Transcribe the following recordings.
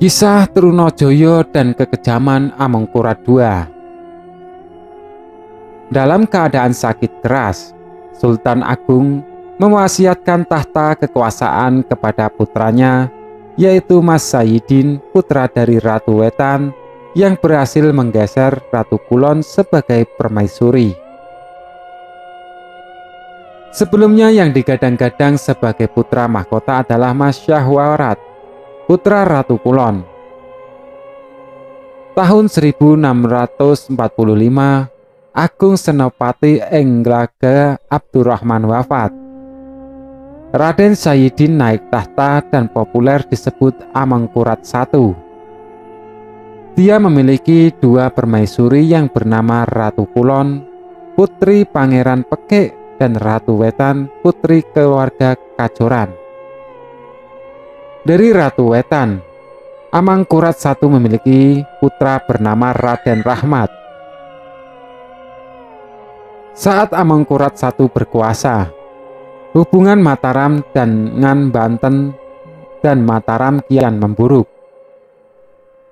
Kisah Trunajaya dan kekejaman Amangkurat II. Dalam keadaan sakit keras, Sultan Agung mewasiatkan tahta kekuasaan kepada putranya, yaitu Mas Sayyidin, putra dari Ratu Wetan, yang berhasil menggeser Ratu Kulon sebagai permaisuri. Sebelumnya yang digadang-gadang sebagai putra mahkota adalah Mas Syahwarat, putra Ratu Kulon. Tahun 1645, Agung Senopati Englaga Abdurrahman wafat. Raden Sayyidin naik tahta dan populer disebut Amangkurat I. Dia memiliki dua permaisuri yang bernama Ratu Kulon, putri Pangeran Pekik, dan Ratu Wetan, putri keluarga Kajoran. Dari Ratu Wetan, Amangkurat I memiliki putra bernama Raden Rahmat. Saat Amangkurat I berkuasa, hubungan Mataram dengan Banten dan Mataram kian memburuk.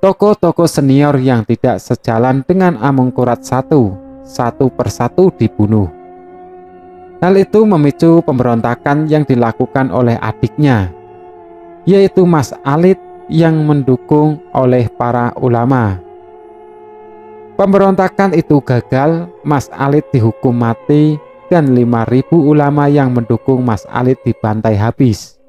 Tokoh-tokoh senior yang tidak sejalan dengan Amangkurat I satu persatu dibunuh. Hal itu memicu pemberontakan yang dilakukan oleh adiknya, yaitu Mas Alit, yang mendukung oleh para ulama. Pemberontakan itu gagal, Mas Alit dihukum mati, dan 5.000 ulama yang mendukung Mas Alit dibantai habis.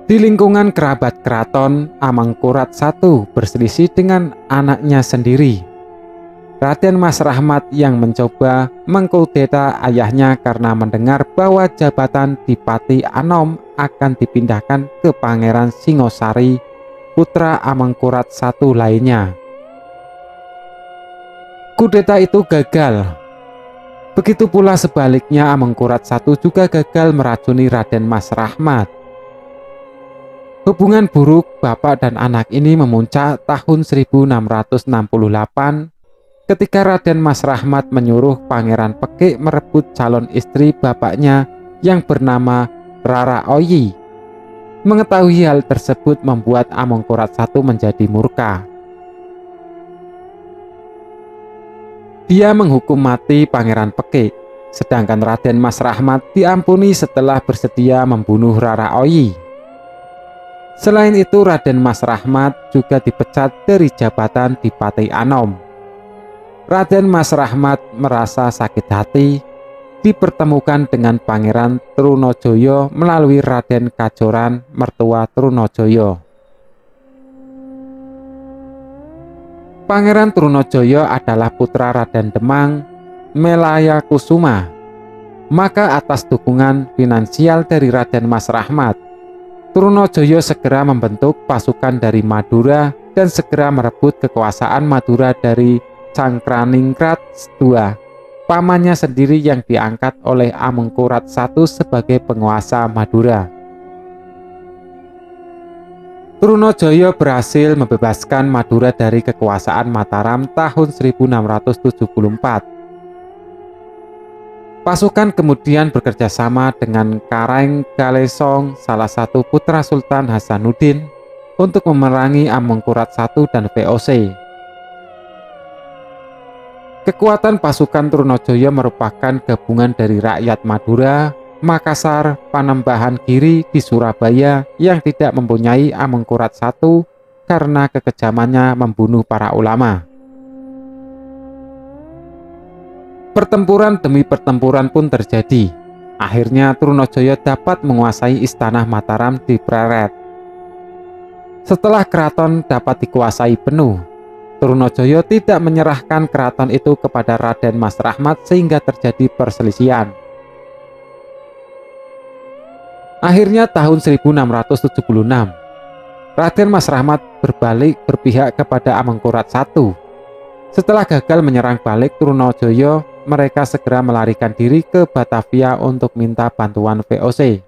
Di lingkungan kerabat keraton, Amangkurat I berselisih dengan anaknya sendiri, Raden Mas Rahmat, yang mencoba mengkudeta ayahnya karena mendengar bahwa jabatan Dipati Anom akan dipindahkan ke Pangeran Singosari, putra Amangkurat I lainnya. Kudeta itu gagal. Begitu pula sebaliknya, Amangkurat I juga gagal meracuni Raden Mas Rahmat. Hubungan buruk bapak dan anak ini memuncak tahun 1668 ketika Raden Mas Rahmat menyuruh Pangeran Pekik merebut calon istri bapaknya yang bernama Rara Oyi. Mengetahui hal tersebut membuat Amangkurat I menjadi murka. Dia menghukum mati Pangeran Pekik, sedangkan Raden Mas Rahmat diampuni setelah bersedia membunuh Rara Oyi. Selain itu, Raden Mas Rahmat juga dipecat dari jabatan Dipati Anom. Raden Mas Rahmat merasa sakit hati, dipertemukan dengan Pangeran Trunajaya melalui Raden Kajoran, mertua Trunajaya. Pangeran Trunajaya adalah putra Raden Demang Melayakusuma. Maka atas dukungan finansial dari Raden Mas Rahmat, Trunajaya segera membentuk pasukan dari Madura dan segera merebut kekuasaan Madura dari Cangkraningrat II, pamannya sendiri yang diangkat oleh Amangkurat I sebagai penguasa Madura. Trunajaya berhasil membebaskan Madura dari kekuasaan Mataram tahun 1674. Pasukan kemudian bekerja sama dengan Kareng Galesong, salah satu putra Sultan Hasanuddin, untuk memerangi Amangkurat I dan VOC. Kekuatan pasukan Trunajaya merupakan gabungan dari rakyat Madura, Makassar, Panembahan Giri di Surabaya yang tidak mempunyai Amangkurat I karena kekejamannya membunuh para ulama. Pertempuran demi pertempuran pun terjadi. Akhirnya Trunajaya dapat menguasai istana Mataram di Pleret. Setelah keraton dapat dikuasai penuh, Trunajaya tidak menyerahkan keraton itu kepada Raden Mas Rahmat sehingga terjadi perselisihan. Akhirnya tahun 1676, Raden Mas Rahmat berbalik berpihak kepada Amangkurat I. Setelah gagal menyerang balik Trunajaya, mereka segera melarikan diri ke Batavia untuk minta bantuan VOC.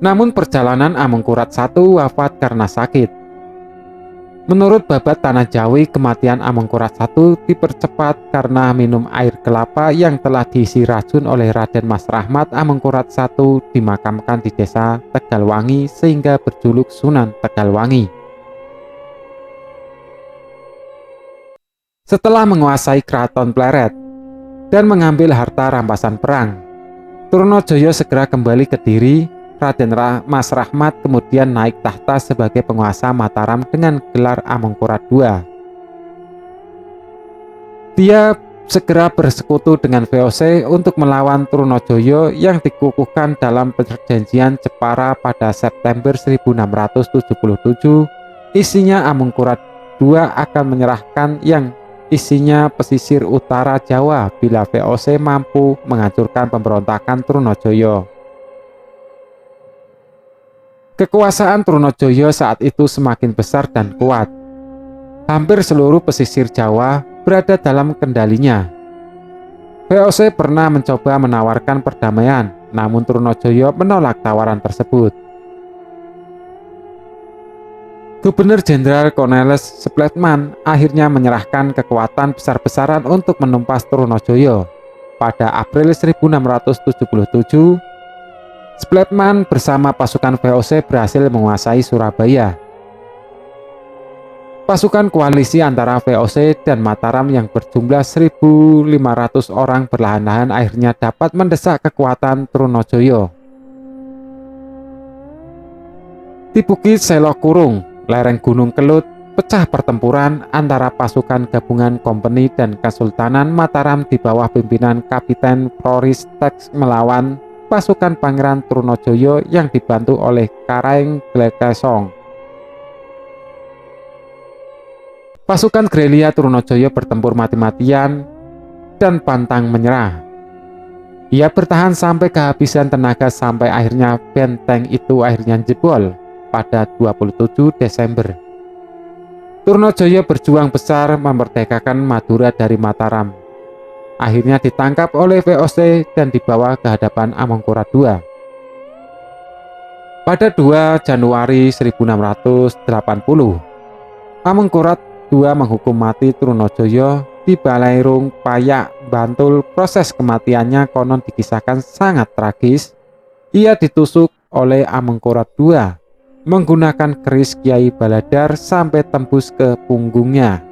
Namun perjalanan Amangkurat I wafat karena sakit. Menurut Babat Tanah Jawi, kematian Amengkurat I dipercepat karena minum air kelapa yang telah diisi racun oleh Raden Mas Rahmat. Amengkurat I dimakamkan di desa Tegalwangi sehingga berjuluk Sunan Tegalwangi. Setelah menguasai Keraton Pleret dan mengambil harta rampasan perang, Trunojoyo segera kembali ke Kediri. Raden Mas Rahmat kemudian naik tahta sebagai penguasa Mataram dengan gelar Amengkurat II. Dia segera bersekutu dengan VOC untuk melawan Trunojoyo yang dikukuhkan dalam perjanjian Jepara pada September 1677. Isinya Amengkurat II akan menyerahkan yang isinya pesisir utara Jawa bila VOC mampu menghancurkan pemberontakan Trunojoyo. Kekuasaan Trunojoyo saat itu semakin besar dan kuat. Hampir seluruh pesisir Jawa berada dalam kendalinya. VOC pernah mencoba menawarkan perdamaian, namun Trunojoyo menolak tawaran tersebut. Gubernur Jenderal Cornelis Spelman akhirnya menyerahkan kekuatan besar-besaran untuk menumpas Trunojoyo. Pada April 1677, Spelman bersama pasukan VOC berhasil menguasai Surabaya. Pasukan koalisi antara VOC dan Mataram yang berjumlah 1.500 orang perlahan-lahan akhirnya dapat mendesak kekuatan Trunojoyo. Di Bukit Selokurung, lereng Gunung Kelut, pecah pertempuran antara pasukan gabungan Kompeni dan Kesultanan Mataram di bawah pimpinan Kapiten Floris Tex melawan pasukan Pangeran Trunojoyo yang dibantu oleh Karaeng Glekesong. Pasukan gerilya Trunojoyo bertempur mati-matian dan pantang menyerah. Ia bertahan sampai kehabisan tenaga sampai akhirnya benteng itu akhirnya jebol pada 27 Desember. Trunojoyo berjuang besar memerdekakan Madura dari Mataram. Akhirnya ditangkap oleh VOC dan dibawa ke hadapan Amengkurat II. Pada 2 Januari 1680, Amengkurat II menghukum mati Trunojoyo di Balairung, Payak, Bantul. Proses kematiannya konon dikisahkan sangat tragis. Ia ditusuk oleh Amengkurat II menggunakan keris Kiai Baladar sampai tembus ke punggungnya.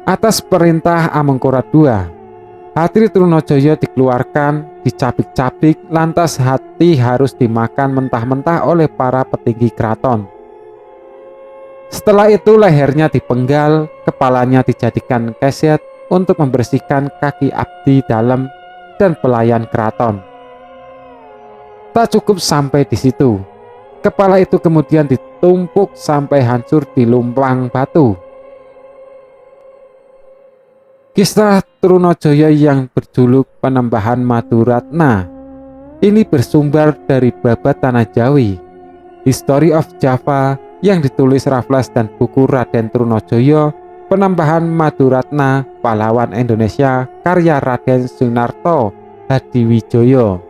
Atas perintah Amengkurat II, hati Trunojoyo dikeluarkan, dicabik-cabik, lantas hati harus dimakan mentah-mentah oleh para petinggi keraton. Setelah itu lehernya dipenggal, kepalanya dijadikan keset untuk membersihkan kaki abdi dalam dan pelayan keraton. Tak cukup sampai di situ, kepala itu kemudian ditumpuk sampai hancur di lumpang batu. Kisah Trunojoyo yang berjuluk Penembahan Maduratna ini bersumber dari Babat Tanah Jawi, History of Java yang ditulis Raffles dan buku Raden Trunojoyo, Penembahan Maduratna, Pahlawan Indonesia, karya Raden Sunarto Hadiwijoyo.